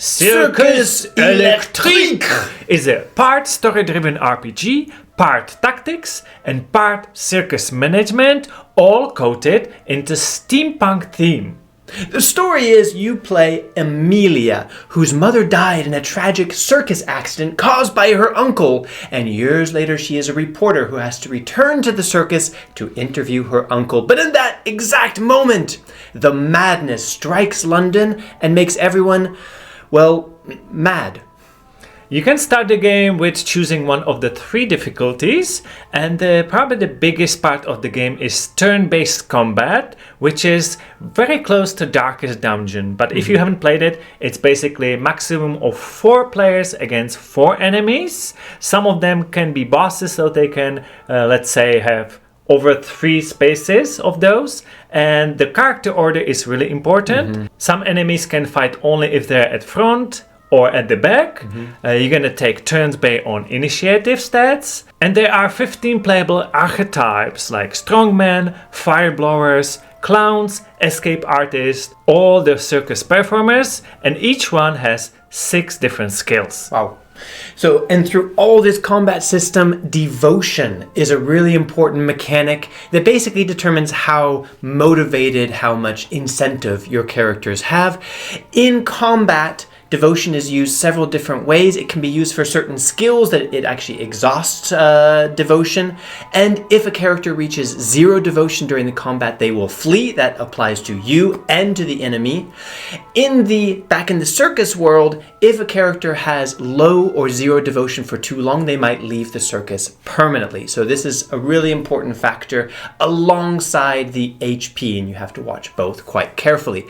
Circus Electrique is a part story-driven RPG, part tactics, and part circus management, all coated into steampunk theme. The story is you play Amelia, whose mother died in a tragic circus accident caused by her uncle, and years later she is a reporter who has to return to the circus to interview her uncle. But in that exact moment, the madness strikes London and makes everyone, well, mad. You can start the game with choosing one of the 3 difficulties, and probably the biggest part of the game is turn-based combat, which is very close to Darkest Dungeon. But if you haven't played it, it's basically a maximum of 4 players against 4 enemies. Some of them can be bosses, so they can, let's say, have over 3 spaces of those, and the character order is really important. Some enemies can fight only if they're at front or at the back. You're gonna take turns based on initiative stats, and there are 15 playable archetypes like strongmen, fireblowers, clowns, escape artists, all the circus performers, and each one has 6 different skills. Wow. So, and through all this combat system, devotion is a really important mechanic that basically determines how motivated, how much incentive your characters have. In combat, devotion is used several different ways. It can be used for certain skills that it actually exhausts devotion. And if a character reaches 0 devotion during the combat, they will flee. That applies to you and to the enemy. Back in the circus world, if a character has low or 0 devotion for too long, they might leave the circus permanently. So this is a really important factor alongside the HP, and you have to watch both quite carefully.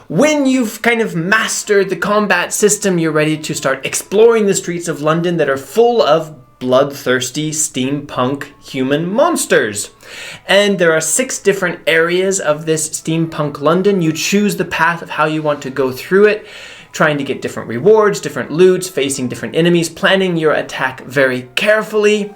When you've kind of mastered the combat system, you're ready to start exploring the streets of London that are full of bloodthirsty steampunk human monsters. And there are 6 different areas of this steampunk London. You choose the path of how you want to go through it, trying to get different rewards, different loots, facing different enemies, planning your attack very carefully.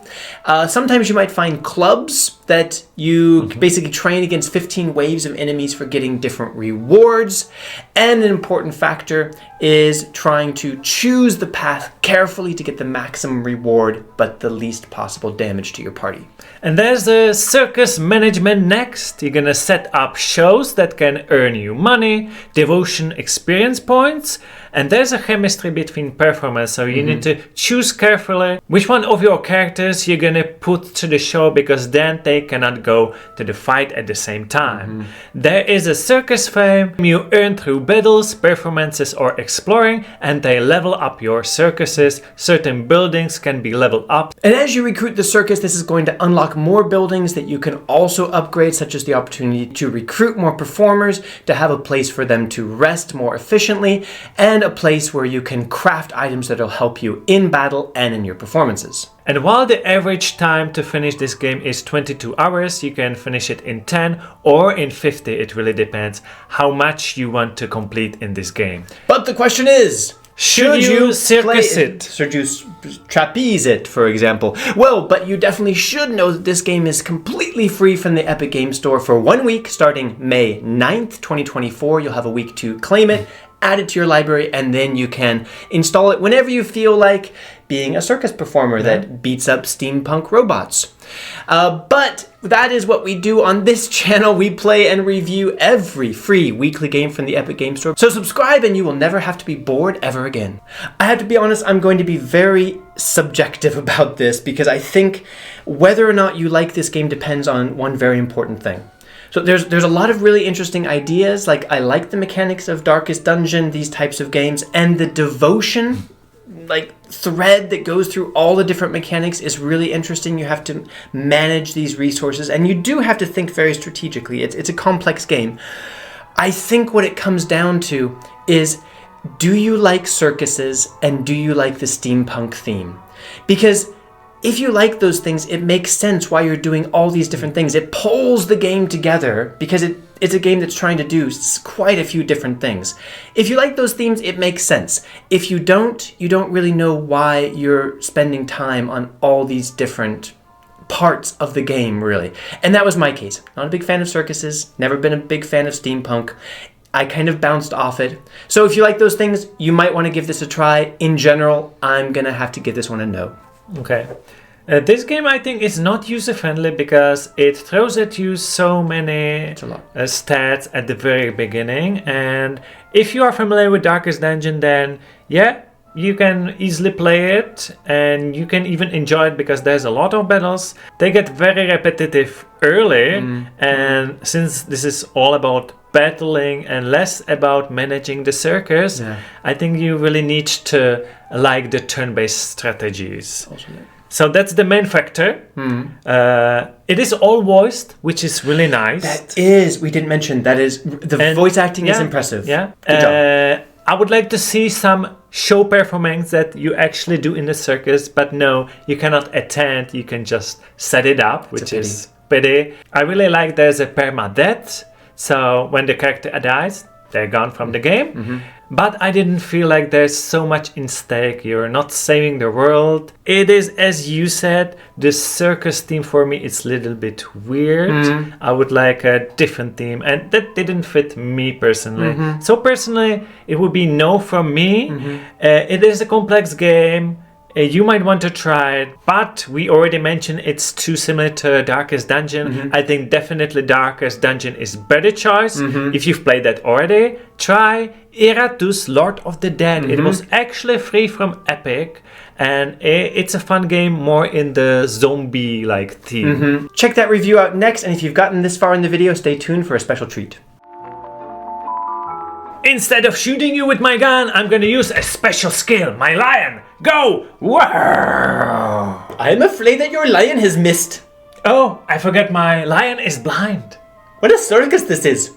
Sometimes you might find clubs that you basically train against 15 waves of enemies for getting different rewards. And an important factor is trying to choose the path carefully to get the maximum reward, but the least possible damage to your party. And there's the circus management next. You're gonna set up shows that can earn you money, devotion, experience points, and there's a chemistry between performers, so you need to choose carefully which one of your characters you're gonna put to the show, because then they cannot go to the fight at the same time. There is a circus fame you earn through battles, performances, or exploring, and they level up your circuses. Certain buildings can be leveled up. And as you recruit the circus, this is going to unlock more buildings that you can also upgrade, such as the opportunity to recruit more performers, to have a place for them to rest more efficiently, and a place where you can craft items that will help you in battle and in your performances. And while the average time to finish this game is 22 hours, you can finish it in 10 or in 50. It really depends how much you want to complete in this game. But the question is, should you circus it? Should you trapeze it, for example? Well, but you definitely should know that this game is completely free from the Epic Game Store for 1 week starting May 9th, 2024. You'll have a week to claim it, add it to your library, and then you can install it whenever you feel like being a circus performer that beats up steampunk robots. But that is what we do on this channel. We play and review every free weekly game from the Epic Game Store. So subscribe and you will never have to be bored ever again. I have to be honest, I'm going to be very subjective about this, because I think whether or not you like this game depends on one very important thing. So there's a lot of really interesting ideas. Like, I like the mechanics of Darkest Dungeon, these types of games, and the devotion thread that goes through all the different mechanics is really interesting. You have to manage these resources, and you do have to think very strategically. It's a complex game. I think what it comes down to is, do you like circuses and do you like the steampunk theme? Because if you like those things, it makes sense why you're doing all these different things. It pulls the game together because it's a game that's trying to do quite a few different things. If you like those themes, it makes sense. If you don't really know why you're spending time on all these different parts of the game, really. And that was my case. Not a big fan of circuses, never been a big fan of steampunk. I kind of bounced off it. So if you like those things, you might want to give this a try. In general, I'm gonna have to give this one a no. Okay. This game, I think, is not user-friendly because it throws at you so many stats at the very beginning. And if you are familiar with Darkest Dungeon, then yeah, you can easily play it and you can even enjoy it because there's a lot of battles. They get very repetitive early, and since this is all about battling and less about managing the circus, I think you really need to like the turn-based strategies. So that's the main factor. It is all voiced, which is really nice. That is, we didn't mention, that is, the voice acting is impressive. Yeah. Good job. I would like to see some show performance that you actually do in the circus, but no, you cannot attend, you can just set it up, which is pity. I really like there's a permadeath, so when the character dies, they're gone from the game. But I didn't feel like there's so much in stake. You're not saving the world. It is, as you said, the circus theme for me is a little bit weird. I would like a different theme, and that didn't fit me personally. So personally, it would be no from me. It is a complex game. You might want to try it, but we already mentioned it's too similar to Darkest Dungeon. I think definitely Darkest Dungeon is better choice. If you've played that already, try Eratus, Lord of the Dead. It was actually free from Epic, and it's a fun game more in the zombie-like theme. Check that review out next, and if you've gotten this far in the video, stay tuned for a special treat. Instead of shooting you with my gun, I'm gonna use a special skill. My lion! Go! Wow! I'm afraid that your lion has missed. Oh, I forgot my lion is blind. What a circus this is.